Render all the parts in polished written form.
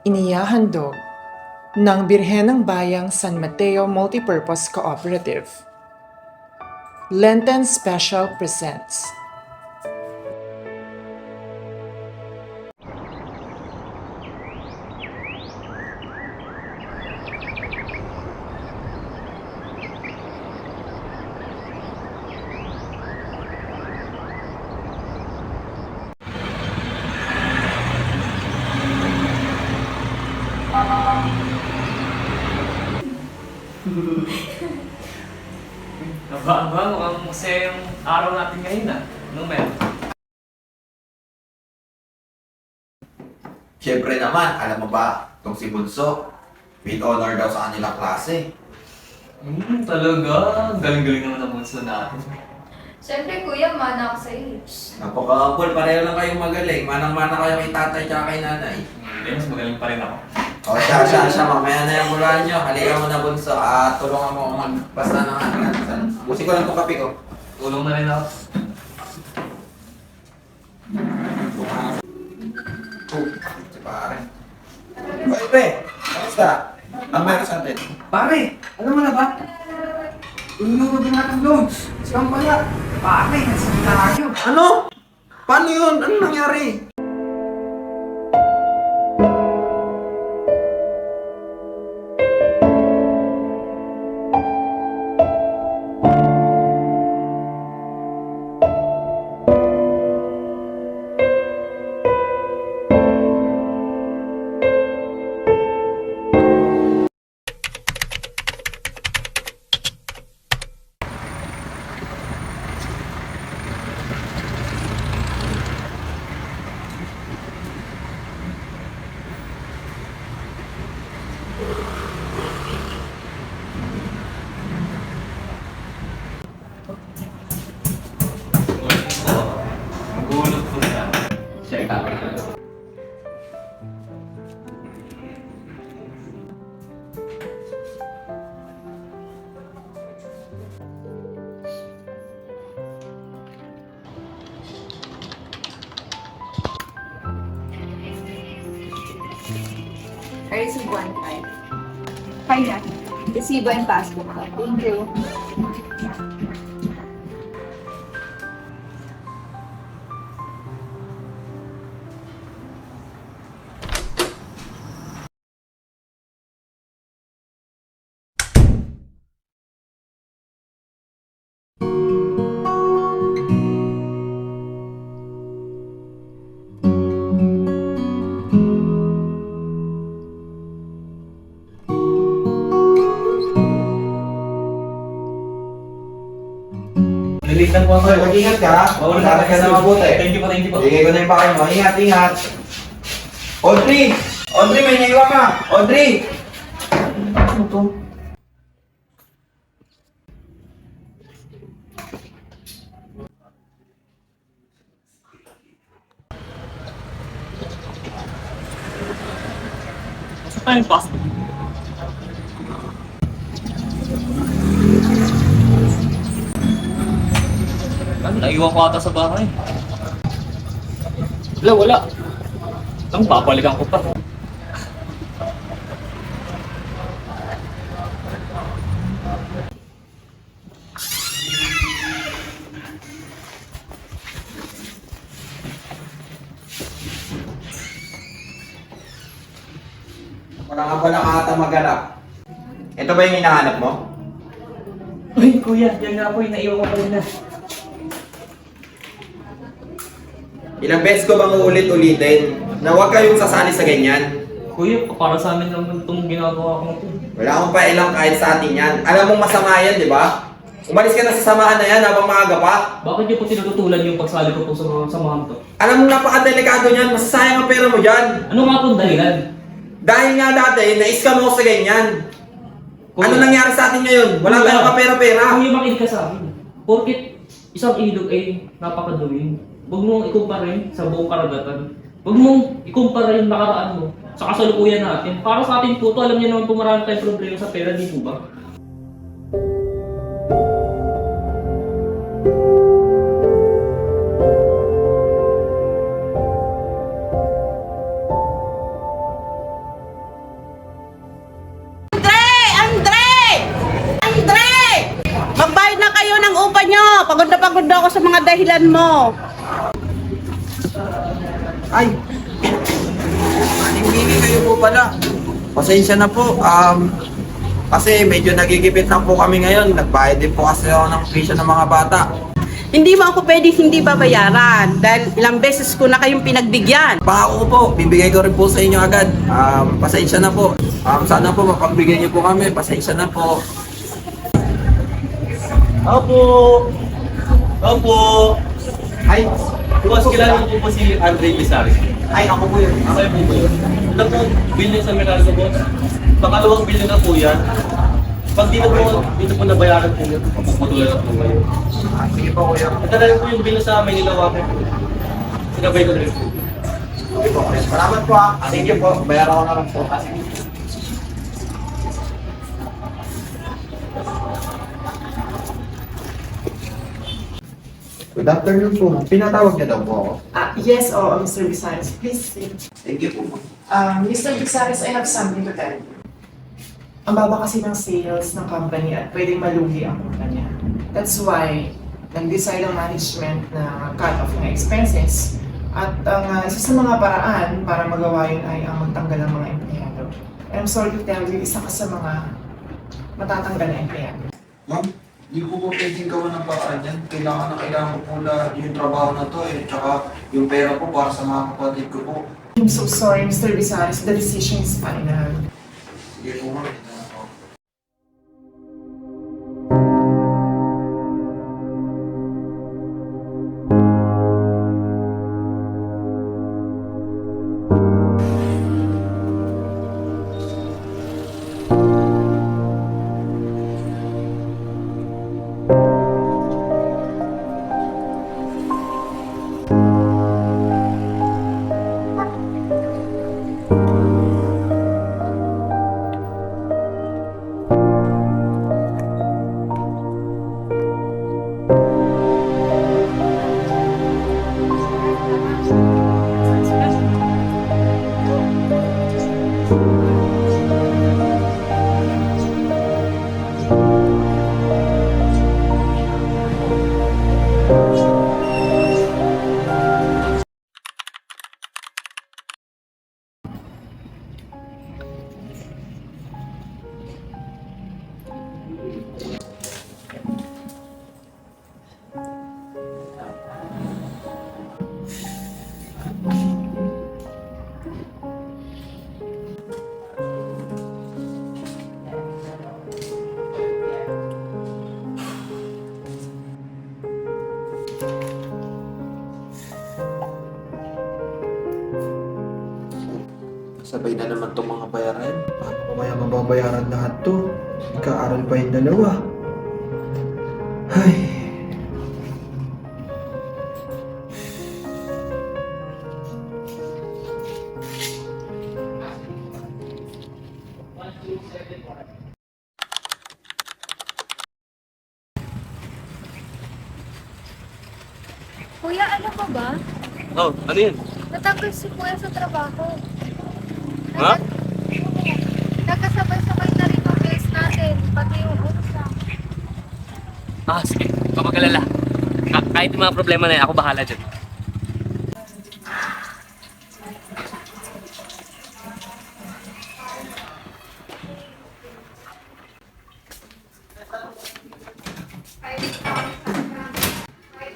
Inihahandog ng Birhenang Bayang San Mateo Multipurpose Cooperative. Lenten Special presents Aba, mukhang masaya yung araw natin ngayon Anong meron? Siyempre naman, alam mo ba, itong si Bunso, with honor daw sa kanilang klase. Talaga. Galing-galing naman ang bunso natin. Siyempre, kuya, mana ako sa'yo. Napaka-cool, pareho lang kayong magaling. Manang-mana kayo kay tatay at kay nanay. Hindi, mas magaling pa rin ako. O siya, mamaya na yung bulan nyo. Halika mo na Bunso, at tulungan mo akong magbasta ng ating. Busin ko lang itong kape ko. Tulong na rin ako. Si pare. Oy, pre! Kamusta? Ang meron sa atin? Pare, alam mo na ba? Inunod na natin loads. Siyang pala. Pare, nasa tayo. Ano? Paano yun? Ano nangyari? Magulog po siya. Check out. I received 1.5. Fine na. Receive and passport ko. Thank you. Nalate lang po ako. Hoy, mag-ingat ka. Mag-ingat ka na mabuti. Thank you po, thank you po. Bigay ko na yung pakay mo. Ingat, ingat. Audrey! Audrey, may naiwan ka! Audrey! Ano to? Saan tayong pasok? Ano, naiwan ko ata sa bahay. Wala. Ang babalikan ko pa. Wala ka pala ata maganap. Ito ba yung hinahanap mo? Uy, kuya, yan nga po yung naiwan ko pa rin na. Ilang beses ko bang uulit-ulitin na huwag kayong sasali sa ganyan? Kuya, para sa amin lang itong ginagawa ko ito. Wala akong pakialam kahit sa atin yan. Alam mong masama yan, di ba? Umalis ka na sa samahan na yan habang maaga pa. Bakit niyo po tinututulan yung pagsali ko po sa mga samahan to? Alam mong napakadelikado niyan, masasayang ang pera mo dyan. Ano nga pong dahilan? Dahil nga dati, na-scam ako sa ganyan. Kuya. Ano nangyari sa atin ngayon? Wala Kuya. tayong kapera-pera. Kuya, makinig ka sa akin. Porkit isang ilog ay napakaduling. Huwag mong ikumpara yun sa buong karagatan. Huwag mong ikumpara yung nakaraan mo sa kasalukuyan natin. Para sa atin po to, alam niyo naman po marami tayong problema sa pera, di po ba? nyo! Pagod na ako sa mga dahilan mo. Ay! Maningini kayo po pala. Pasensya na po. Kasi medyo nagigipit lang po kami ngayon. Nagbayad din po kasi ako ng tuition ng mga bata. Hindi mo ako pwede hindi babayaran dahil ilang beses ko na kayong pinagbigyan. Pangako ko po, bibigay ko rin po sa inyo agad. Pasensya na po. Sana po mapagbigay niyo po kami. Pasensya na po. Opo! Opo! Ay, Boss, kilala ko po si Andre Pisaris. ay ako po yun. Ako po po yun. Ilan po bill niyo sa Meralco, boss? Pangalawang bill niyo na po yan. Pag dito po nabayaran po yun, mapuputulan na po ngayon. Sige po kuya. Ito na rin po yung bill niyo sa Manila Water. Sinabay ko na rin po. Sige po kuya. Salamat po ah. Sige po, bayaran ko na lang po. Good afternoon po. Pinatawag niya daw po ako. Yes, Mr. Visares. Please sit. Thank you po. Mr. Visares, I have something to tell you. Ang baba kasi ng sales ng company at pwedeng malugi ang kumpanya. That's why nag-decide ang management na cut off ng expenses. At ang isa sa mga paraan para magawa yun ay ang magtanggal ng mga empleyado. And I'm sorry to tell you, isa ka sa mga matatanggal na empleyado. Ma'am, hindi ko po pwedeng gawa ng paraan yan. Kailangan ko po na yung trabaho na to eh. Tsaka yung pera po para sa mga kapatid ko po. I'm so sorry, Mr. Visares. The decision is final. Sige po ma'am. Sabay na naman itong mga bayaran. Paano ko kaya mababayaran lahat to? Nagkaaral pa yung dalawa. Ay. Kuya, ano ka ba? Oh, ano yun? Natanggal si Kuya sa trabaho. Ha? Nagkasabay-sabay na rin ang bills natin, pati yung utang. Sige. Huwag mag-alala. Kahit yung mga problema na yan, ako bahala dyan.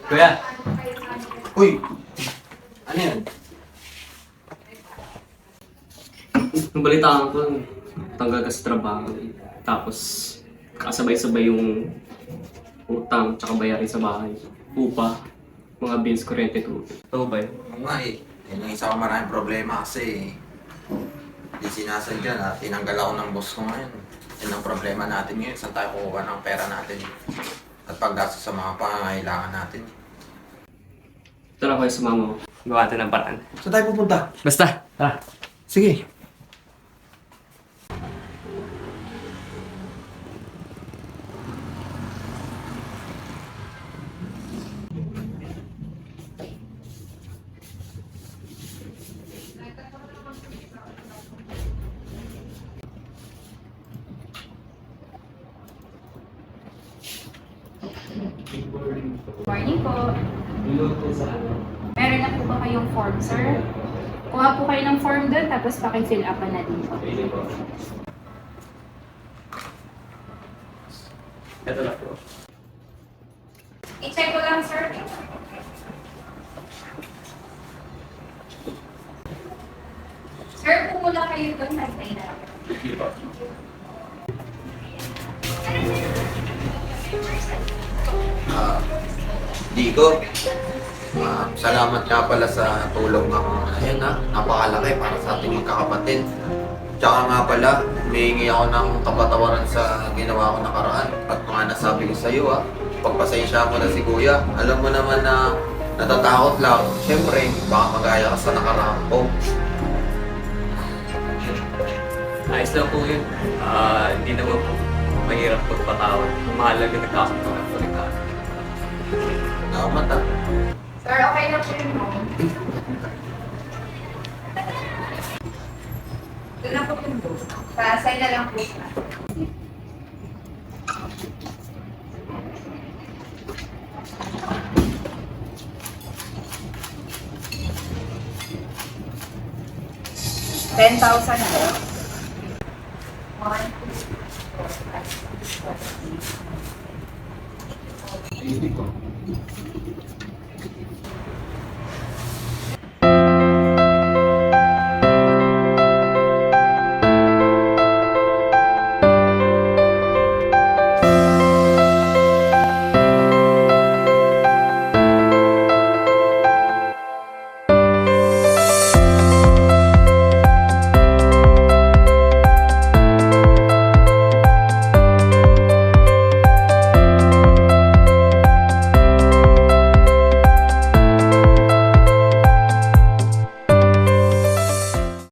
Kuya, Uy! Ano yan? nung balitaan ko, tanggal ka sa trabaho. Tapos, kasabay-sabay yung utang tsaka bayarin sa bahay. Upa, mga bills, kuryente, tubig. Ano ba yun? Oo nga eh. Yan yung isa ko maraming problema kasi hindi sinasadya na tinanggal ako ng boss ko ngayon. Yan ang problema natin ngayon. Saan tayo kukuha ng pera natin? At paggastos sa mga pangangailangan natin. Tara kayo sa mama mo. Gawa natin ng paraan. Saan tayo pupunta? Basta, tara. Sige. Morning po. Meron na po ba kayong form, sir? Kuha po kayo ng form doon, tapos pakifill up na din po. Ito lang po. I-check ko lang, sir. Sir, pumula kayo doon. Nag-stay na. Sige po. Digo, salamat nga pala sa tulong ng ayan napakalaki para sa ating magkakapatid. Tsaka nga pala, humihingi ako ng kapatawaran sa ginawa ko nakaraan. At mga nasabi ko sa iyo, pagpasensya mo na si Kuya. Alam mo naman na natatakot lang. Siyempre, baka magaya ka sa nakaraan ko. Ayos lang po yun. Hindi naman po mahirap pagpatawad. Mahalaga nagkakaroon ng balikan. Salamat Sir, okay na po yun mo. Doon na po yung doon. Pa-sign na lang po siya. $10,000 po. 1,